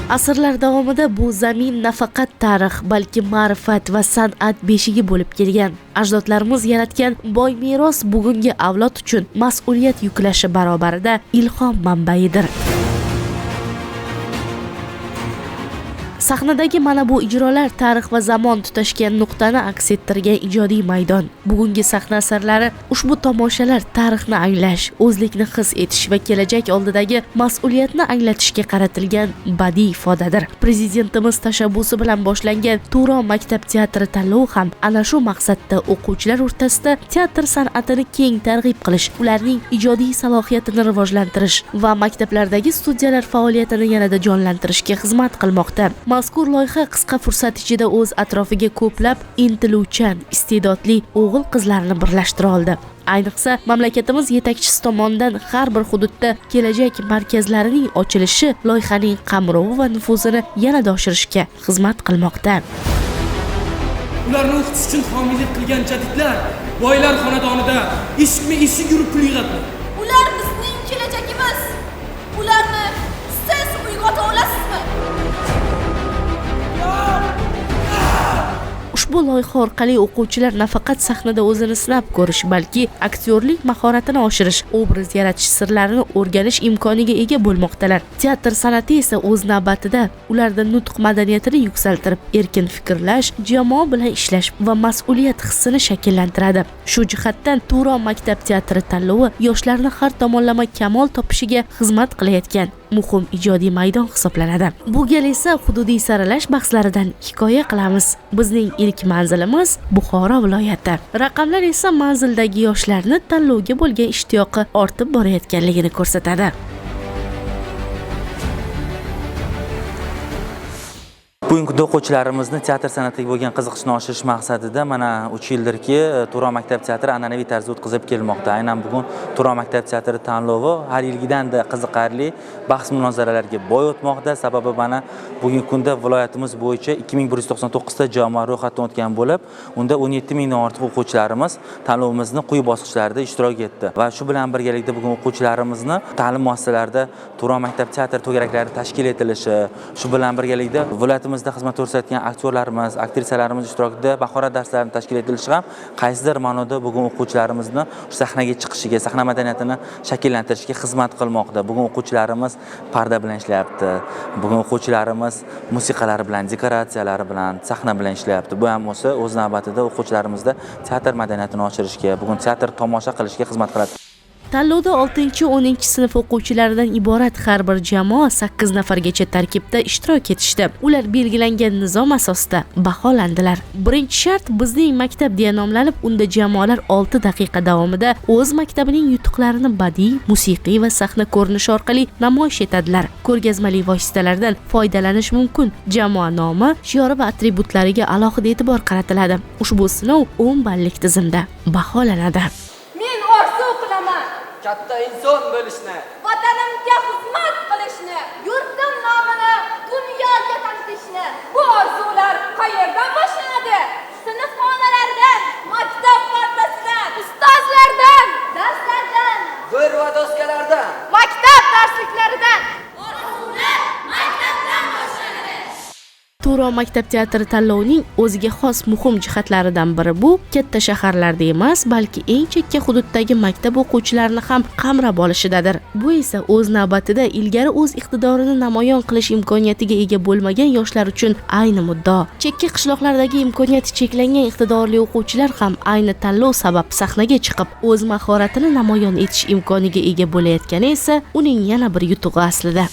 Asrlar davomida bu zamin nafaqat tarix, balki ma'rifat va san'at beshigi bo'lib kelgan. Ajdodlarimiz yaratgan boy meros bugungi avlod uchun mas'uliyat yuklashi barobarida ilhom manbaidir. Sahnadagi mana bu ijrolar tarix va zamon tutashgan nuqtani aks ettirgan ijodiy maydon. Bugungi sahna asarlari ushbu tomoshalar tarixni anglash, o'zlikni his etish va kelajak oldidagi mas'uliyatni anglatishga qaratilgan badiiy ifodadir. Prezidentimiz tashabbusi bilan boshlangan Turon maktab teatri tanlovi ham ana shu maqsadda o'quvchilar o'rtasida teatr san'atini keng targ'ib qilish, ularning ijodiy salohiyatini rivojlantirish va maktablardagi studiyalar faoliyatini yanada jonlantirishga xizmat qilmoqda. Mazkur loyiha qisqa fursat ichida o'z atrofiga ko'plab intiluvchan, iste'dodli o'g'il-qizlarni birlashtira oldi. Ayniqsa, mamlakatimiz yetakchisi tomonidan har bir hududda kelajak markazlarining ochilishi loyihaning qamrovi va nufuzini yanada oshirishga xizmat qilmoqda. Ularni o'qitish uchun homiylik qilgan jadidlar boylar xonadonida eshikma-eshik yurib pul yig'adi. Ular bizning kelajagimiz. Ularni siz uyg'ota olasizmi? Ushbu loyiha orqali o'quvchilar nafaqat sahnada o'zini sinab ko'rish, balki aktyorlik mahoratini oshirish, obraz yaratish sirlarini o'rganish imkoniga ega bo'lmoqdalar. Teatr san'ati esa o'z navbatida ularda nutq madaniyatini yuksaltirib, erkin fikrlash, jamoa bilan ishlash va mas'uliyat hissini shakllantiradi. Shu jihatdan Turon maktab teatri tanlovi yoshlarni har tomonlama kamol topishiga xizmat qilayotgan muhim ijodiy maydon hisoblanadi. Bu gal esa hududiy saralash bahslaridan hikoya qilamiz. Bizning ilk manzilimiz Buxoro viloyati. Raqamlar esa manzildagi yoshlarni tanlovga bo'lgan ishtiyoqi ortib borayotganligini ko'rsatadi. Bugungi o'quvchilarimizni teatr san'atiga bo'lgan qiziqishni oshirish maqsadida mana 3 yildirki Turon maktab teatri an'anaviy tarzda o'tkazib kelmoqda. Aynan bugun Turon maktab teatri tanlovi har yilgidanda qiziqarli bahs-munozaralarga boy o'tmoqda. Sababi mana bugungi kunda viloyatimiz bo'yicha 2199 ta jamoa ro'yxatdan o'tgan bo'lib, unda 17 mingdan ortiq o'quvchilarimiz tanlovimizning quyi bosqichlarida ishtirok etdi. Va shu bilan birgalikda bugun o'quvchilarimizni ta'lim muassasalarida Turon maktab teatri to'garaklari tashkil etilishi, shu bilan birgalikda viloyatimiz xizmat ko'rsatgan aktyorlarimiz, aktrisalarimiz ishtirokida mahorat darslarini tashkil etilishi ham qaysidir ma'noda bugun o'quvchilarimizni sahnaga chiqishiga, sahna madaniyatini shakllantirishga xizmat qilmoqda. Bugun o'quvchilarimiz parda bilan ishlayapti. Bugun o'quvchilarimiz musiqalari bilan, dekoratsiyalari bilan, sahna bilan ishlayapti. Bu ham o'z navbatida o'quvchilarimizda teatr madaniyatini oshirishga, bugun teatr tomosha qilishga xizmat qiladi. Tanlovda 6-10 sinf o'quvchilaridan iborat har bir jamoa 8 nafargacha tarkibda ishtirok etishdi. Ular belgilangan nizom asosida baholandilar. Birinchi shart bizning maktab deya nomlanib, unda jamoalar 6 daqiqa davomida o'z maktabining yutuqlarini badiiy, musiqiy va sahna ko'rinishi orqali namoyish etadilar. Ko'rgazmali vositalardan foydalanish mumkin. Jamoa nomi, shiori va atributlariga alohida e'tibor qaratiladi. Ushbu sinov 10 ballik tizimda baholanadi. Men orzu qilaman. Katta inson bo'lishni, Vatanimga xizmat qilishni, yurtim nomini dunyoga tanitishni. Bu orzular qayerdan boshlanadi? Sinf xonalaridan, maktab partasidan, ustozlardan, darslardan, bir va doskalardan, maktab darsliklaridan. Orzular maktabdan boshlanadi. Turon maktab teatri tanlovining o'ziga xos muhim jihatlaridan biri bu katta shaharlarda emas, balki eng chekka hududdagi maktab o'quvchilarini ham qamrab olishidadir. Bu esa o'z navbatida ilgari o'z iqtidorini namoyon qilish imkoniyatiga ega bo'lmagan yoshlar uchun ayni muddao. Chekka qishloqlardagi imkoniyati cheklangan iqtidorli o'quvchilar ham ayni tanlov sabab sahnaga chiqib, o'z mahoratini namoyon etish imkoniga ega bo'layotgani esa uning yana bir yutug'i aslida.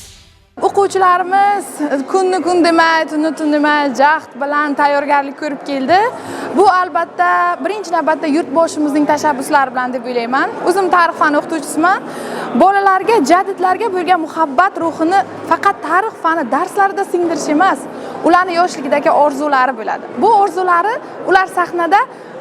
O'quvchilarimiz kunni kun demay, tunni tun demay jahd bilan tayyorgarlik ko'rib keldi. Bu albatta birinchi navbatda yurtboshimizning tashabbuslari bilan deb o'ylayman. O'zim tarix fani o'qituvchisiman. Bolalarga, jadidlarga bo'lgan muhabbat ruhini faqat tarix fani darslarida singdirish emas, ularning yoshligidagi orzulari bo'ladi. Bu orzulari ular sahnada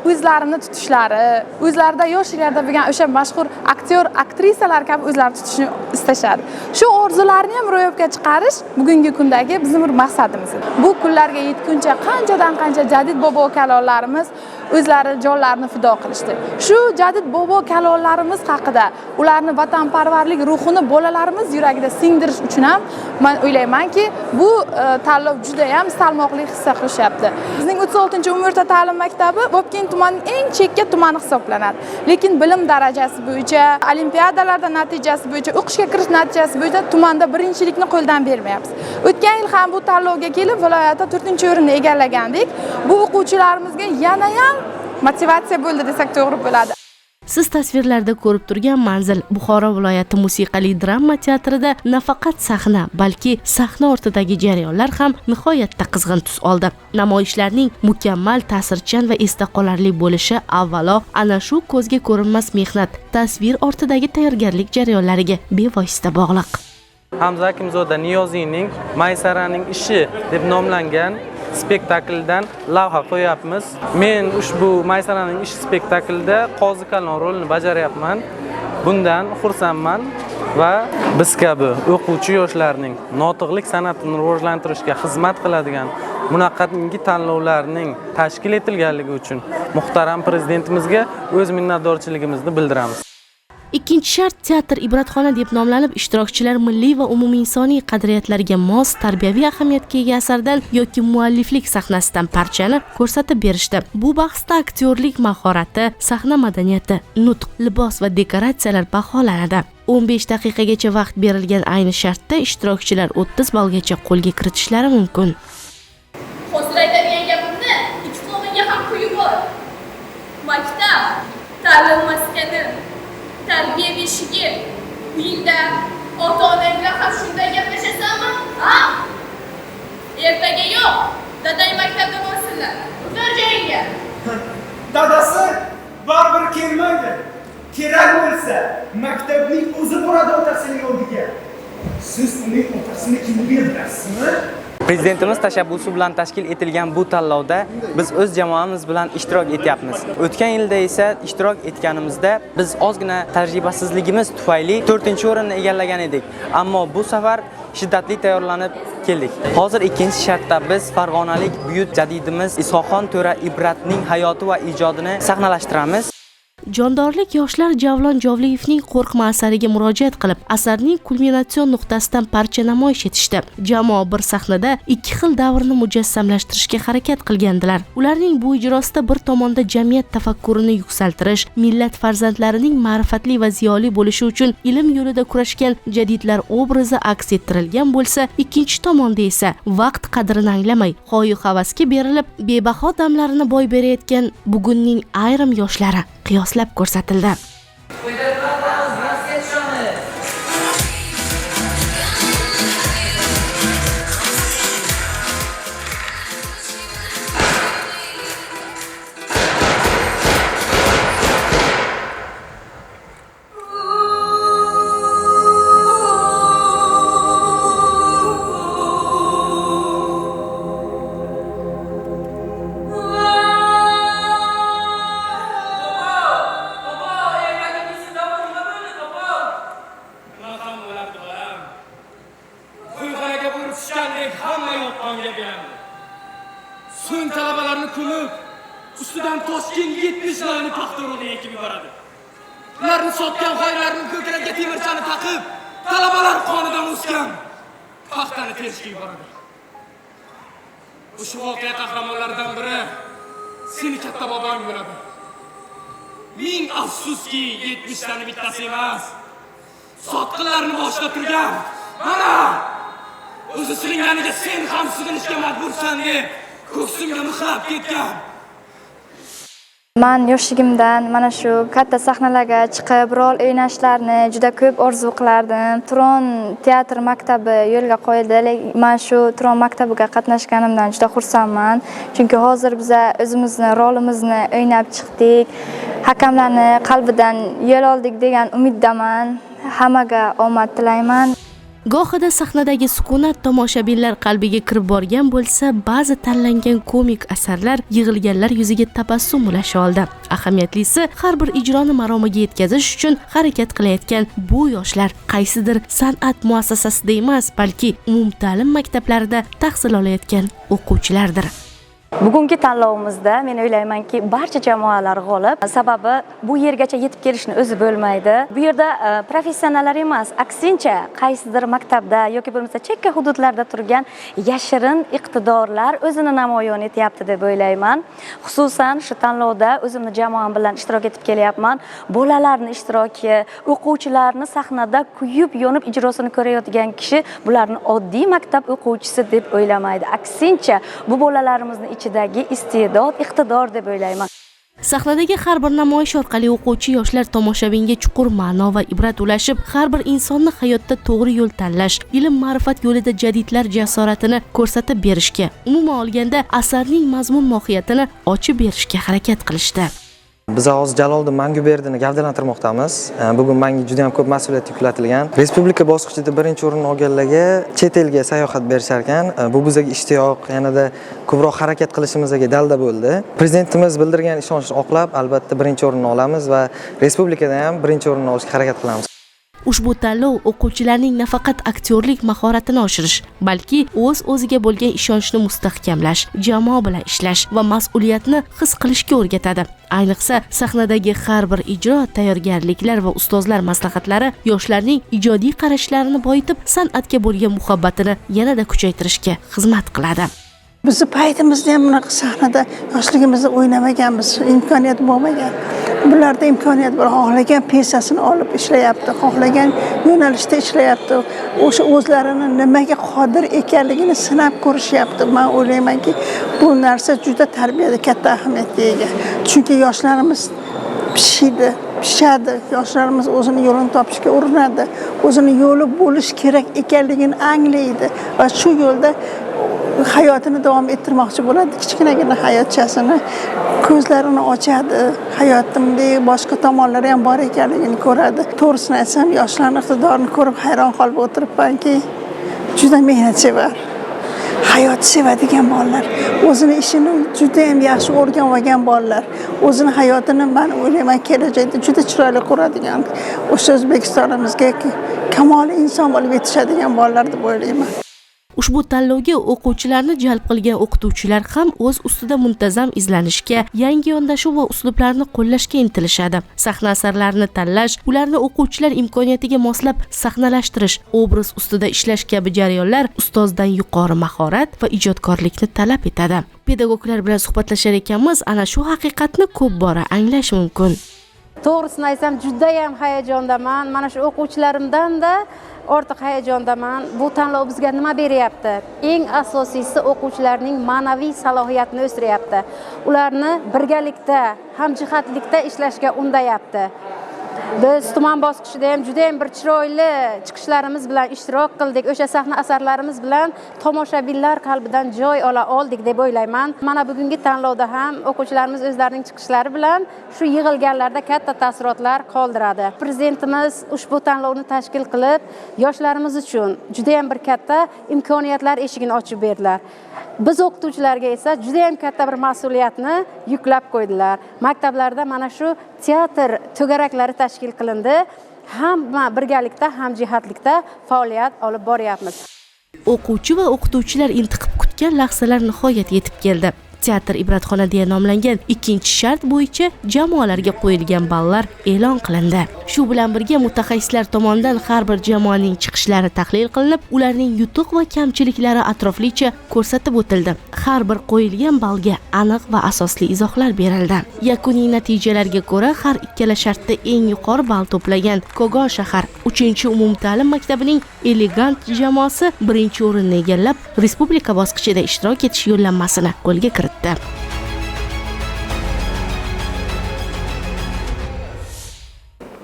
o'zlarini tutishlari, o'zlarida yosh yillarda bo'lgan o'sha mashhur aktyor, aktrisalar kabi o'zlarini tutishni istashadi. Shu orzularni ham ro'yobga chiqarish bugungi kundagi bizning bir maqsadimiz. Bu kunlarga yetguncha qanchadan qancha jadid bobo kalonlarimiz o'zlari jonlarini fido qilishdi. Shu jadid bobo kalonlarimiz haqida, ularni vatanparvarlik ruhini bolalarimiz yuragida singdirish uchun ham men o'ylaymanki, bu tanlov juda ham salmoqli hissa qilishyapti. Bizning 36-umumiy o'rta ta'lim maktabi Bobkent tumanining eng chekka tumani hisoblanadi. Lekin bilim darajasi bo'yicha, olimpiadalarda natijasi bo'yicha, o'qishga kirish natijasi bo'yicha tumanda birinchilikni qo'ldan bermayapmiz. O'tgan yil ham bu tanlovga kelib viloyatda 4-o'rinni egallagandik. Bu o'quvchilarimizga yana ham motivatsiya bo'ldi desak to'g'ri bo'ladi. Siz tasvirlarda ko'rib turgan manzil Buxoro viloyati musiqali drama teatrida nafaqat sahna, balki sahna ortidagi jarayonlar ham nihoyatda qizg'in tus oldi. Namoyishlarning mukammal, ta'sirchan va esda qolarli bo'lishi avvalo ana shu ko'zga ko'rinmas mehnat, tasvir ortidagi tayyorgarlik jarayonlariga bevosita bog'liq. Hamza Akimzoda Niyoziyning Maysaraning ishi deb nomlangan spektakldan lavha qo'yapmiz. Men ushbu Maysaraning ishi spektaklida qozi kalon rolini bajaryapman. Bundan xursandman va biz kabi o'quvchi yoshlarning notiqlik san'atini rivojlantirishga xizmat qiladigan bunaqangi tanlovlarning tashkil etilganligi uchun muhtaram prezidentimizga o'z minnatdorchiligimizni bildiramiz. Ikkinchi shart teatr ibratxona deb nomlanib, ishtirokchilar milliy va umuminsoniy qadriyatlarga mos tarbiyaviy ahamiyatga ega asardan yoki mualliflik sahnasidan parchani ko'rsatib berishdi. Bu bahsda aktyorlik mahorati, sahna madaniyati, nutq, libos va dekoratsiyalar baholanadi. 15 daqiqagacha vaqt berilgan ayni shartda ishtirokchilar 30 ballgacha qo'lga kiritishlari mumkin. Hozir aytadigan gapimni ikki qulog'imga ham quyib bor. Maktab, ta'lim maskani, tarbiya beshigi, uyingda ota-onang bilan ham shunday gaplashasanmi? Ha? Ertaga yo'q, dadang maktabda bo'lsinlar. O'tir joyingga. Dadasi baribir kelmaydi. Kerak bo'lsa, maktabning o'zi boradi otasining oldiga. Siz uning otasini kimga bilasizmi? Prezidentimiz tashabbusi bilan tashkil etilgan bu tanlovda biz o'z jamoamiz bilan ishtirok etyapmiz. O'tgan yilda esa ishtirok etganimizda biz ozgina tajribasizligimiz tufayli 4-o'rinni egallagan edik. Ammo bu safar shiddatli tayyorlanib keldik. Hozir ikkinchi shartda biz farg'onalik buyuk jadidimiz Isoxon To'ra Ibratning hayoti va ijodini sahnalashtiramiz. Jondorlik yoshlar Javlon Jovliyevning Qo'rqma asariga murojaat qilib, asarning kulminatsion nuqtasidan parcha namoyish etishdi. Jamoa bir sahnada ikki xil davrni mujassamlashtirishga harakat qilgandilar. Ularning bu ijrosida bir tomonda jamiyat tafakkurini yuksaltirish, millat farzandlarining ma'rifatli va ziyoli bo'lishi uchun ilm yo'lida kurashgan jadidlar obrazi aks ettirilgan bo'lsa, ikkinchi tomonda esa vaqt qadrini anglamay, xoyu-havasga berilib, bebaho damlarini boy berayotgan bugunning ayrim yoshlari qiyoslab ko'rsatildi. So'ng talabalarni ko'mib, ustidan Toshkent 70 layni paxta urug'i ekib yuboradi. Ularni sotgan xoylarning ko'kragiga temirchani taqib, talabalar qonidan o'sgan paxtani terishga yuboradi. Ushbu voqea qahramonlaridan biri seni katta bobong bo'ladi. Ming afsuski 70 tani bittasi emas. Sotqinlarni boshida turgan. Mana o'zi silinganiga sen ham sig'inishga majbursan deb ko'ksimga mixlab ketgan. Men yoshligimdan mana shu katta sahnalarga chiqib rol o'ynashlarni juda ko'p orzu qilardim. Tron teatr maktabi yo'lga qo'yildi. Men shu Tron maktabiga qatnashganimdan juda xursandman. Chunki hozir biz o'zimizni rolimizni o'ynab chiqdik. Hakamlarning qalbidan yo'l oldik degan umiddaman. Hammaga omad tilayman. Gohida sahnadagi sukunat tomoshabinlar qalbiga kirib borgan bo'lsa, ba'zi tanlangan komik asarlar yig'ilganlar yuziga tabassum ulasha oldi. Ahamiyatlisi, har bir ijroni maromiga yetkazish uchun harakat qilayotgan bu yoshlar qaysidir san'at muassasasida emas, balki umumta'lim maktablarida tahsil olayotgan o'quvchilardir. Bugungi tanlovimizda men o'ylaymanki, barcha jamoalar g'olib. Sababi bu yergacha yetib kelishni o'zi bo'lmaydi. Bu yerda professionallar emas, aksincha qaysidir maktabda yoki bo'lmasa chekka hududlarda turgan yashirin iqtidorlar o'zini namoyon etyapti deb o'ylayman. Xususan shu tanlovda o'zimni jamoam bilan ishtirok etib kelyapman. Bolalarning ishtiroki, o'quvchilarni sahnada kuyib yonib ijrosini ko'rayotgan kishi bularni oddiy maktab o'quvchisi deb o'ylamaydi. Aksincha bu bolalarimizni ichidagi iste'dod, iqtidor deb o'ylayman. Sahnadagi har bir namoyish orqali o'quvchi yoshlar tomoshabinga chuqur ma'no va ibrat ulashib, har bir insonni hayotda to'g'ri yo'l tanlash, ilm ma'rifat yo'lida jadidlar jasoratini ko'rsatib berishga, umuman olganda asarning mazmun mohiyatini ochib berishga harakat qilishdi. Biz hozir Jaloliddin Manguberdini gavdalantirmoqdamiz. Bugun menga juda ham ko'p mas'uliyat yuklatilgan. Respublika bosqichida birinchi o'rin olganlarga chet elga sayohat berishar ekan. Bu bizga ishtiyoq, yanada ko'proq harakat qilishimizga dalda bo'ldi. Prezidentimiz bildirgan ishonchni oqlab, albatta birinchi o'rinni olamiz va respublikada ham birinchi o'rinni olishga harakat qilamiz. Ushbu tanlov o'quvchilarning nafaqat aktyorlik mahoratini oshirish, balki o'z-o'ziga bo'lgan ishonchni mustahkamlash, jamoa bilan ishlash va mas'uliyatni his qilishga o'rgatadi. Ayniqsa sahnadagi har bir ijro, tayyorgarliklar va ustozlar maslahatlari yoshlarning ijodiy qarashlarini boyitib, san'atga bo'lgan muhabbatini yanada kuchaytirishga xizmat qiladi. Bizni paytimizda ham bunaqa sahnada yoshligimizda o'ynamaganmiz, imkoniyat bo'lmagan. Bularda imkoniyat bor, xohlagan pensiyasini olib ishlayapti, xohlagan yo'nalishda ishlayapti. O'sha o'zlarini nimaga qodir ekanligini sinab ko'rishyapti. Men o'ylaymanki, bu narsa juda tarbiyada katta ahamiyatga ega. Chunki yoshlarimiz pishadi, yoshlarimiz o'zini yo'lini topishga urinadi, o'zini yo'li bo'lish kerak ekanligini anglaydi va shu yo'lda hayotini davom ettirmoqchi bo'ladi. Kichkinagina hayotchasini ko'zlarini ochadi, hayotning boshqa tomonlari ham bor ekanligini ko'radi. To'g'risini aytsam, yoshlarning iqtidorini ko'rib hayron qolib o'tiribmanki, juda mehnatsevar, hayot sevadigan bolalar, o'zini ishini juda ham yaxshi o'rganib olgan bolalar, o'zini hayotini men o'ylayman kelajakda juda chiroyli quradigan, o'sha O'zbekistonimizga kamol inson bo'lib yetishadigan bolalar deb o'ylayman. Ushbu tanlovga o'quvchilarni jalb qilgan o'qituvchilar ham o'z ustida muntazam izlanishga, yangi yondashuv va uslublarni qo'llashga intilishadi. Sahna asarlarini tanlash, ularni o'quvchilar imkoniyatiga moslab sahnalashtirish, obraz ustida ishlash kabi jarayonlar ustozdan yuqori mahorat va ijodkorlikni talab etadi. Pedagoglar bilan suhbatlashar ekanmiz, ana shu haqiqatni ko'p bora anglash mumkin. To'g'risini aytsam, juda ham hayajondaman. Mana shu o'quvchilarimdan-da ortiq hayajondaman. Bu tanlov bizga nima beryapti? Eng asosiysi o'quvchilarning ma'naviy salohiyatini o'stiryapti. Ularni birgalikda, hamjihatlikda ishlashga undayapti. Biz tuman bosqichida ham juda ham bir chiroyli chiqishlarimiz bilan ishtirok qildik. O'sha sahna asarlarimiz bilan tomoshabinlar qalbidan joy ola oldik deb o'ylayman. Mana bugungi tanlovda ham o'quvchilarimiz o'zlarining chiqishlari bilan shu yig'ilganlarda katta taassurotlar qoldiradi. Prezidentimiz ushbu tanlovni tashkil qilib, yoshlarimiz uchun juda ham bir katta imkoniyatlar eshigini ochib berdilar. Biz o'qituvchilarga esa juda ham katta bir mas'uliyatni yuklab qo'ydilar. Maktablarda mana shu teatr to'garaklari tashkil qilindi. Hamma birgalikda, hamjihatlikda faoliyat olib boryapmiz. O'quvchi va o'qituvchilar intiqib kutgan lahzalar nihoyat yetib keldi. Teatr Ibratxona deya nomlangan ikkinchi shart bo'yicha jamoalarga qo'yilgan ballar e'lon qilindi. Shu bilan birga mutaxassislar tomonidan har bir jamoaning chiqishlari tahlil qilinib, ularning yutuq va kamchiliklari atroflicha ko'rsatib o'tildi. Har bir qo'yilgan balga aniq va asosli izohlar berildi. Yakuniy natijalarga ko'ra, har ikkala shartda eng yuqori ball to'plagan Kogon shahar 3-umumta'lim maktabining elegant jamoasi birinchi o'rinni egallab, respublika bosqichida ishtirok etish yo'llanmasini qo'lga kiritdi.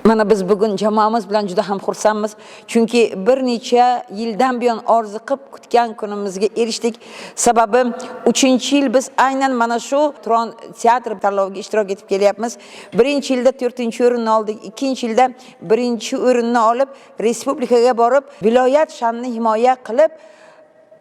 Mana biz bugun jamoamiz bilan juda ham xursandmiz. Chunki bir necha yildan buyon orzu qilib kutgan kunimizga erishdik. Sababi 3-yil biz aynan mana shu Turon teatr tanloviga ishtirok etib kelyapmiz. 1-yilda 4-o'rinni oldik, 2-yilda 1-o'rinni olib, respublikaga borib, viloyat sha'nini himoya qilib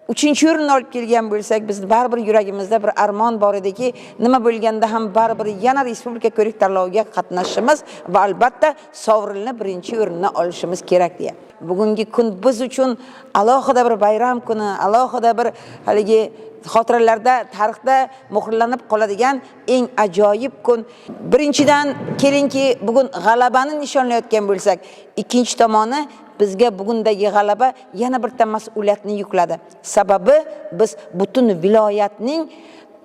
3-o'rinni olib kelgan bo'lsak, biz baribir yuragimizda bir armon bor ediki, nima bo'lganda ham baribir yana respublika ko'rik tanloviga qatnashimiz va albatta sovrinni 1-o'rinni olishimiz kerak deya. Bugungi kun biz uchun alohida bir bayram kuni, alohida bir haligi xotiralarda, tarixda muhrlanib qoladigan eng ajoyib kun. Birinchidan kelinki bugun g'alabani nishonlayotgan bo'lsak, ikkinchi tomoni bizga bugundagi g'alaba yana bitta mas'uliyatni yukladi. Sababi biz butun viloyatning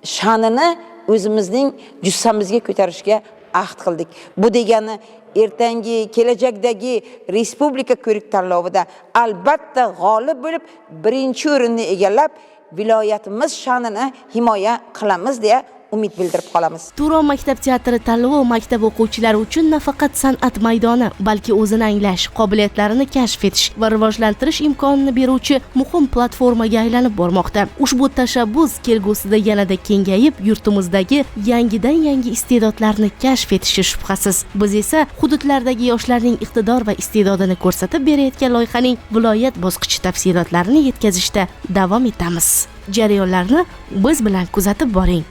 sha'nini o'zimizning jussamizga ko'tarishga ahd qildik. Bu degani ertangi kelajakdagi respublika ko'rik tanlovida albatta g'olib bo'lib 1-o'rinni egallab viloyatimiz sha'nini himoya qilamiz deya umid bildirib qolamiz. Turon maktab teatri tanlovi maktab o'quvchilari uchun nafaqat san'at maydoni, balki o'zini anglash, qobiliyatlarini kashf etish va rivojlantirish imkonini beruvchi muhim platformaga aylanib bormoqda. Ushbu tashabbus kelgusida yanada kengayib, yurtimizdagi yangidan-yangi iste'dodlarni kashf etishi shubhasiz. Biz esa hududlardagi yoshlarning iqtidor va iste'dodini ko'rsatib berayotgan loyihaning viloyat bosqichi tafsilotlarini yetkazishda davom etamiz. Jarayonlarni biz bilan kuzatib boring.